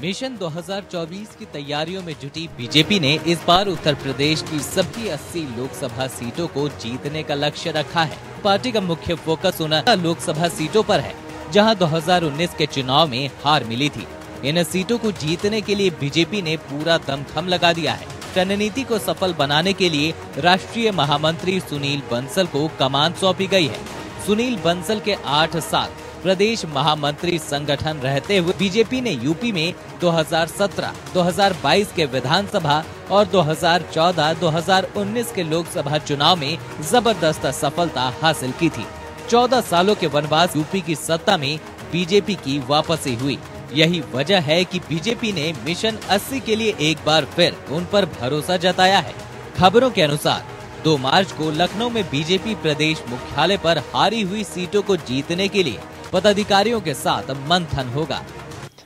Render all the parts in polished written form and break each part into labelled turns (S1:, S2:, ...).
S1: Mission 2024 की तैयारियों में जुटी बीजेपी ने इस बार उत्तर प्रदेश की सभी 80 लोकसभा सीटों को जीतने का लक्ष्य रखा है। पार्टी का मुख्य फोकस उन लोकसभा सीटों पर है जहां 2019 के चुनाव में हार मिली थी। इन सीटों को जीतने के लिए बीजेपी ने पूरा दमखम लगा दिया है। रणनीति को सफल बनाने के लिए राष्ट्रीय महामंत्री सुनील बंसल को कमान सौंपी गई है। सुनील बंसल के 8 साल प्रदेश महामंत्री संगठन रहते हुए बीजेपी ने यूपी में 2017, 2022 के विधानसभा और 2014-2019 के लोकसभा चुनाव में जबरदस्त सफलता हासिल की थी। 14 सालों के वनवास यूपी की सत्ता में बीजेपी की वापसी हुई। यही वजह है कि बीजेपी ने मिशन 80 के लिए एक बार फिर उन पर भरोसा जताया है। खबरों के अनुसार 2 मार्च को लखनऊ में बीजेपी प्रदेश मुख्यालय पर हारी हुई सीटों को जीतने के लिए पदाधिकारियों के साथ मंथन होगा।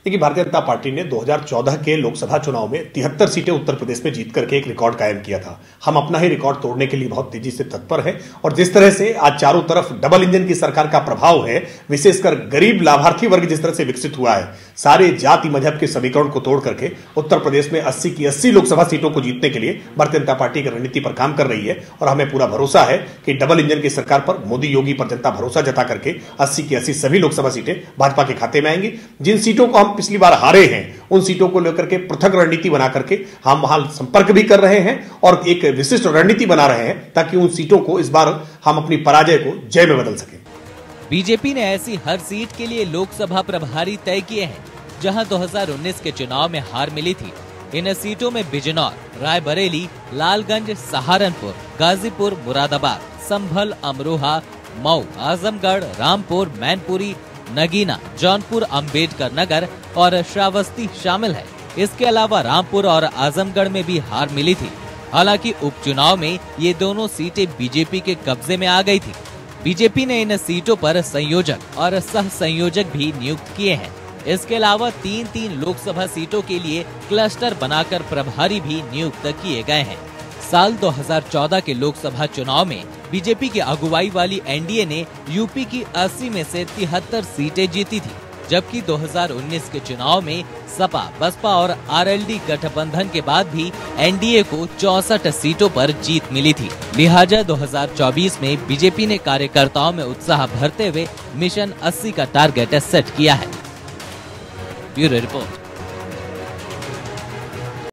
S2: देखिए, भारतीय जनता पार्टी ने 2014 के लोकसभा चुनाव में 73 सीटें उत्तर प्रदेश में जीत करके एक रिकॉर्ड कायम किया था। हम अपना ही रिकॉर्ड तोड़ने के लिए बहुत तेजी से तत्पर हैं और जिस तरह से आज चारों तरफ डबल इंजन की सरकार का प्रभाव है, विशेषकर गरीब लाभार्थी वर्ग जिस तरह से विकसित हुआ है, सारे जाति मजहब के समीकरण को तोड़ करके उत्तर प्रदेश में 80 की 80 लोकसभा सीटों को जीतने के लिए भारतीय जनता पार्टी की रणनीति पर काम कर रही है और हमें पूरा भरोसा है कि डबल इंजन की सरकार पर मोदी योगी पर जनता भरोसा जता करके 80 की 80 सभी लोकसभा सीटें भाजपा के खाते में आएंगी। जिन सीटों को हम पिछली बार हारे हैं, उन सीटों को लेकर के पृथक रणनीति बना करके हम वहां संपर्क भी कर रहे हैं और एक विशिष्ट रणनीति बना रहे हैं ताकि उन सीटों को इस बार हम अपनी पराजय को जय में बदल सकें।
S1: बीजेपी ने ऐसी हर सीट के लिए लोकसभा प्रभारी तय किए हैं जहां 2019 के चुनाव में हार मिली थी। इन सीटों में बिजनौर, रायबरेली, लालगंज, सहारनपुर, गाजीपुर, मुरादाबाद, संभल, अमरोहा, मऊ, आजमगढ़, रामपुर, मैनपुरी, नगीना, जौनपुर, अंबेडकर नगर और श्रावस्ती शामिल है। इसके अलावा रामपुर और आजमगढ़ में भी हार मिली थी। हालांकि उपचुनाव में ये दोनों सीटें बीजेपी के कब्जे में आ गई थी। बीजेपी ने इन सीटों पर संयोजक और सह संयोजक भी नियुक्त किए हैं। इसके अलावा 3-3 लोकसभा सीटों के लिए क्लस्टर बनाकर प्रभारी भी नियुक्त किए गए हैं। साल 2014 के लोकसभा चुनाव में बीजेपी की अगुवाई वाली एनडीए ने यूपी की 80 में से 73 सीटें जीती थी, जबकि 2019 के चुनाव में सपा, बसपा और आरएलडी गठबंधन के बाद भी एनडीए को 64 सीटों पर जीत मिली थी। लिहाजा 2024 में बीजेपी ने कार्यकर्ताओं में उत्साह भरते हुए मिशन 80 का टारगेट सेट किया है। Bureau report.